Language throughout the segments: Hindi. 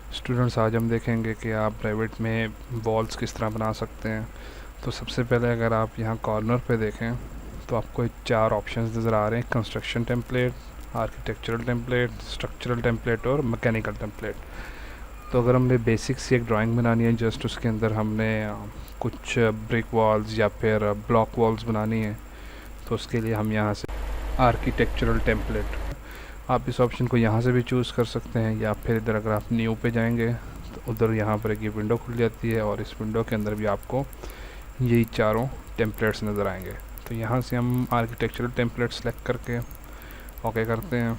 स्टूडेंट्स, आज हम देखेंगे कि आप रेविट में वॉल्स किस तरह बना सकते हैं। तो सबसे पहले अगर आप यहाँ कॉर्नर पे देखें तो आपको 4 ऑप्शंस नज़र आ रहे हैं: construction template, architectural template, structural template और मैकेनिकल टेम्पलेट। तो अगर हमने बेसिक सी एक ड्राइंग बनानी है, जस्ट उसके अंदर हमने कुछ ब्रिक वॉल्स या फिर ब्लॉक वॉल्स बनानी है, तो उसके लिए हम यहाँ से आर्किटेक्चरल टेम्पलेट, आप इस ऑप्शन को यहाँ से भी चूज़ कर सकते हैं, या फिर इधर अगर आप न्यू पे जाएंगे तो उधर यहाँ पर एक ये विंडो खुल जाती है और इस विंडो के अंदर भी आपको यही चारों टेम्पलेट्स नज़र आएंगे। तो यहाँ से हम आर्किटेक्चरल टेम्पलेट सेलेक्ट करके ओके करते हैं।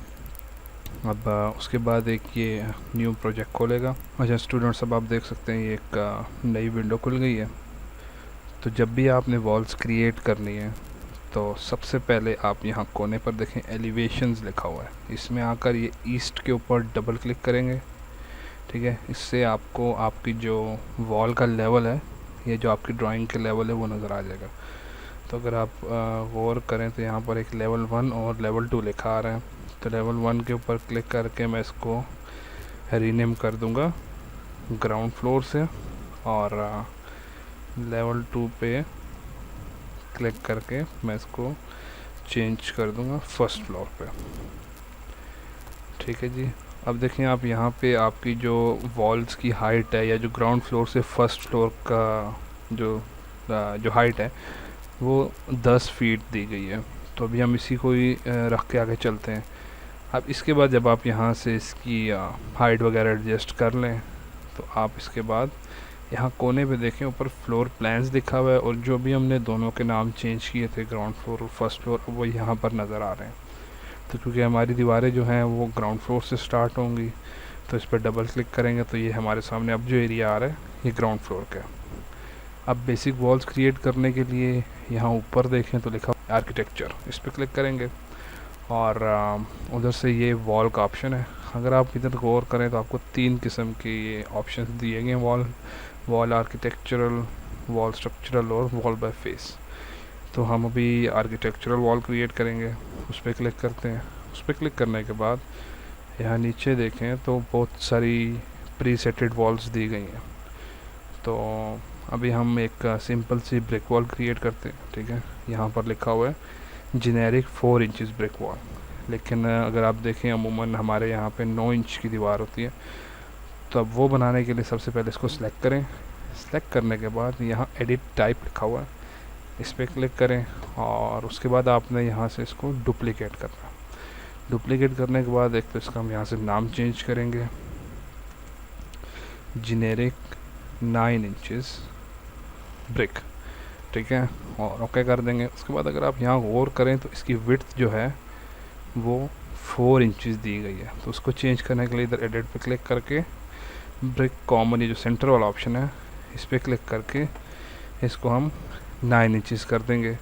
अब उसके बाद एक ये न्यू प्रोजेक्ट खोलेगा। अच्छा स्टूडेंट्स, अब आप देख सकते हैं ये एक नई विंडो खुल गई है। तो जब भी आपने वॉल्स क्रिएट करनी है तो सबसे पहले आप यहाँ कोने पर देखें एलिवेशंस लिखा हुआ है, इसमें आकर ये ईस्ट के ऊपर डबल क्लिक करेंगे। ठीक है, इससे आपको आपकी जो वॉल का लेवल है, ये जो आपकी ड्राइंग के लेवल है वो नज़र आ जाएगा। तो अगर आप गौर करें तो यहाँ पर एक लेवल 1 और लेवल 2 लिखा आ रहा है। तो लेवल 1 के ऊपर क्लिक करके मैं इसको रीनेम कर दूँगा ग्राउंड फ्लोर से, और लेवल 2 पे क्लिक करके मैं इसको चेंज कर दूंगा फर्स्ट फ्लोर पे। ठीक है जी। अब देखें आप यहाँ पे आपकी जो वॉल्स की हाइट है, या जो ग्राउंड फ्लोर से फर्स्ट फ्लोर का जो हाइट है वो 10 फीट दी गई है। तो अभी हम इसी को ही रख के आगे चलते हैं। अब इसके बाद जब आप यहाँ से इसकी हाइट वगैरह एडजस्ट कर लें तो आप इसके बाद यहाँ कोने पे देखें ऊपर फ्लोर प्लान्स लिखा हुआ है, और जो भी हमने दोनों के नाम चेंज किए थे, ग्राउंड फ्लोर और फर्स्ट फ्लोर, वो यहाँ पर नज़र आ रहे हैं। तो क्योंकि हमारी दीवारें जो हैं वो ग्राउंड फ्लोर से स्टार्ट होंगी, तो इस पर डबल क्लिक करेंगे तो ये हमारे सामने अब जो एरिया आ रहा है ये ग्राउंड फ्लोर का। अब बेसिक वॉल्स क्रिएट करने के लिए यहाँ ऊपर देखें तो लिखा आर्किटेक्चर, इस पर क्लिक करेंगे और उधर से ये वॉल का ऑप्शन है। अगर आप इधर गौर करें तो आपको 3 किस्म के ये ऑप्शन दिए गए हैं: वॉल आर्किटेक्चरल, वॉल स्ट्रक्चरल और वॉल बाय फेस। तो हम अभी आर्किटेक्चरल वॉल क्रिएट करेंगे, उस पर क्लिक करते हैं। उस पर क्लिक करने के बाद यहाँ नीचे देखें तो बहुत सारी प्री सेटेड वॉल्स दी गई हैं। तो अभी हम एक सिंपल सी ब्रिक वॉल क्रिएट करते हैं। ठीक है, यहाँ पर लिखा हुआ है जेनेरिक 4 इंचज़ ब्रिक वॉल, लेकिन अगर आप देखें अमूमन हमारे यहाँ पे 9 इंच की दीवार होती है। तो अब वो बनाने के लिए सबसे पहले इसको सिलेक्ट करें। सिलेक्ट करने के बाद यहाँ एडिट टाइप लिखा हुआ है, इस पर क्लिक करें और उसके बाद आपने यहाँ से इसको डुप्लिकेट करना। डुप्लिकेट करने के बाद एक तो इसका हम यहाँ से नाम चेंज करेंगे, जेनेरिक 9 इंचज़ ब्रिक। ठीक है, और ओके कर देंगे। उसके बाद अगर आप यहाँ गौर करें तो इसकी विड्थ जो है वो 4 इंचज़ दी गई है। तो उसको चेंज करने के लिए इधर एडिट पे क्लिक करके ब्रिक कॉमन, ये जो सेंटर वाला ऑप्शन है, इस पर क्लिक करके इसको हम 9 इंचज़ कर देंगे।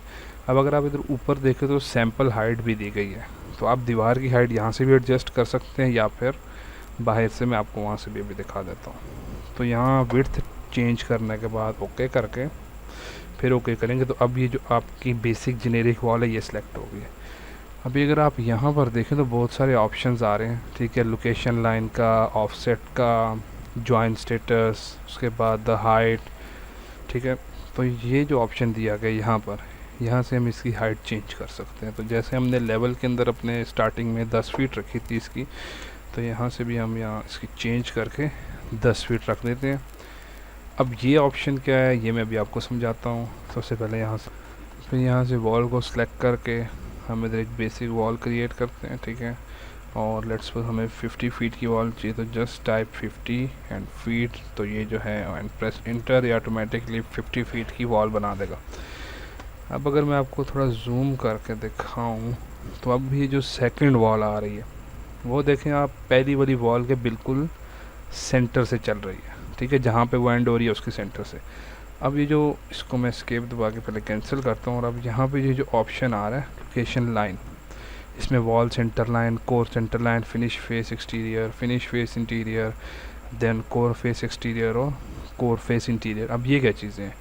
अब अगर आप इधर ऊपर देखें तो सैम्पल हाइट भी दी गई है, तो आप दीवार की हाइट यहाँ से भी एडजस्ट कर सकते हैं, या फिर बाहर से मैं आपको वहाँ से भी अभी दिखा देता हूँ। तो यहाँ विड्थ चेंज करने के बाद ओके करके फिर ओके करेंगे तो अब ये जो आपकी बेसिक जेनेरिक वॉल है ये सिलेक्ट हो गई है। अभी अगर आप यहाँ पर देखें तो बहुत सारे ऑप्शंस आ रहे हैं। ठीक है, लोकेशन लाइन का, ऑफसेट का, जॉइंट स्टेटस, उसके बाद द हाइट। ठीक है, तो ये जो ऑप्शन दिया गया यहाँ पर, यहाँ से हम इसकी हाइट चेंज कर सकते हैं। तो जैसे हमने लेवल के अंदर अपने स्टार्टिंग में 10 फीट रखी थी इसकी, तो यहाँ से भी हम यहाँ इसकी चेंज करके 10 फीट रख देते हैं। अब ये ऑप्शन क्या है ये मैं अभी आपको समझाता हूँ। सबसे पहले यहाँ से फिर यहाँ से वॉल को सिलेक्ट करके हम इधर एक बेसिक वॉल क्रिएट करते हैं। ठीक है, और लेट्स सपोज हमें 50 फीट की वॉल चाहिए, तो जस्ट टाइप 50 एंड फीट, तो ये जो है एंड प्रेस इंटर, ये ऑटोमेटिकली 50 फीट की वॉल बना देगा। अब अगर मैं आपको थोड़ा जूम करके दिखाऊं तो अब ये जो सेकंड वॉल आ रही है वो देखें आप, पहली वाली वॉल के बिल्कुल सेंटर से चल रही है। ठीक है, जहाँ पे वो एंड हो रही है उसके सेंटर से। अब ये जो, इसको मैं एस्केप दबा के पहले कैंसिल करता हूँ, और अब यहाँ पे ये जो ऑप्शन आ रहा है लोकेशन लाइन, इसमें wall centre line, core centre line, finish face exterior, finish face interior, then core face exterior और कोर फेस इंटीरियर। अब ये क्या चीज़ें हैं?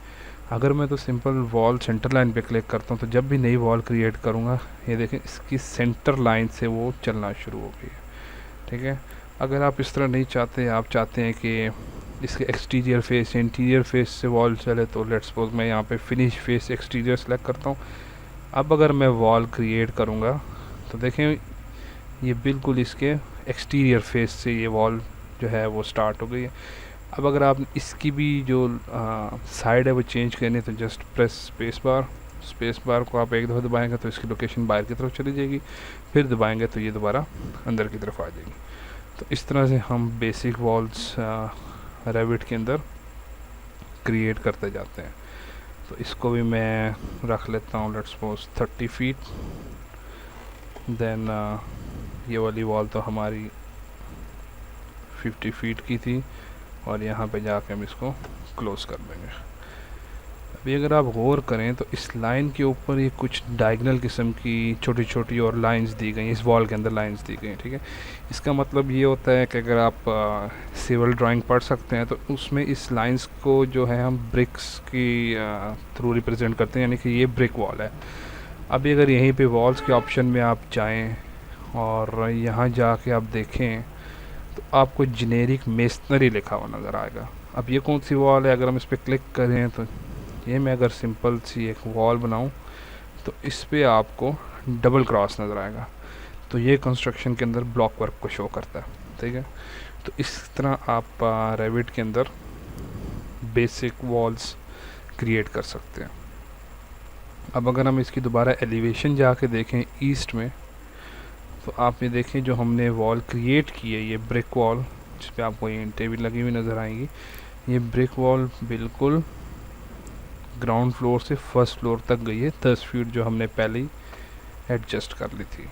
अगर मैं तो सिंपल वॉल सेंटर लाइन पे क्लिक करता हूँ तो जब भी नई वॉल क्रिएट करूँगा, ये देखें इसकी सेंटर लाइन से वो चलना शुरू हो गई है। ठीक है, अगर आप इस तरह नहीं चाहते, आप चाहते हैं कि इसके एक्सटीरियर फेस या इंटीरियर फेस से वॉल चले, तो लेट्स सपोज मैं यहाँ पे फिनिश फेस एक्सटीरियर सेलेक्ट करता हूँ। अब अगर मैं वॉल क्रिएट करूँगा तो देखें ये बिल्कुल इसके एक्सटीरियर फेस से ये वॉल जो है वो स्टार्ट हो गई है। अब अगर आप इसकी भी जो साइड है वो चेंज करनी है तो जस्ट प्रेस स्पेस बार को आप एक दफ़ा दबाएंगे तो इसकी लोकेशन बाहर की तरफ चली जाएगी, फिर दबाएंगे तो ये दोबारा अंदर की तरफ आ जाएगी। तो इस तरह से हम बेसिक वॉल्स रेविट के अंदर क्रिएट करते जाते हैं। तो इसको भी मैं रख लेता हूँ लेट्स सपोज 30 फीट। देन ये वाली वॉल तो हमारी 50 फीट की थी और यहाँ पे जाके हम इसको क्लोज कर देंगे। अभी अगर आप गौर करें तो इस लाइन के ऊपर ये कुछ डायगनल किस्म की छोटी छोटी और लाइंस दी गई हैं, इस वॉल के अंदर लाइंस दी गई हैं, ठीक है। इसका मतलब ये होता है कि अगर आप सिविल ड्राइंग पढ़ सकते हैं तो उसमें इस लाइंस को जो है हम ब्रिक्स की थ्रू रिप्रेजेंट करते हैं, यानी कि ये ब्रिक वॉल है। अभी अगर यहीं पे वॉल्स के ऑप्शन में आप जाएं और यहाँ जाके आप देखें तो आपको जेनेरिक मेसनरी लिखा हुआ नज़र आएगा। अब ये कौन सी वॉल है, अगर हम इस पर क्लिक करें तो ये मैं अगर सिंपल सी एक वॉल बनाऊं तो इस पे आपको डबल क्रॉस नज़र आएगा। तो ये कंस्ट्रक्शन के अंदर ब्लॉक वर्क को शो करता है, ठीक है। तो इस तरह आप रेविट के अंदर बेसिक वॉल्स क्रिएट कर सकते हैं। अब अगर हम इसकी दोबारा एलिवेशन जाके देखें ईस्ट में तो आप ये देखें जो हमने वॉल क्रिएट की है ये ब्रिक वॉल, जिस पे आपको ये ईंटें भी लगी हुई नज़र आएंगी, ये ब्रिक वॉल बिल्कुल ग्राउंड फ्लोर से फर्स्ट फ्लोर तक गई है, 10 फीट जो हमने पहले ही एडजस्ट कर ली थी।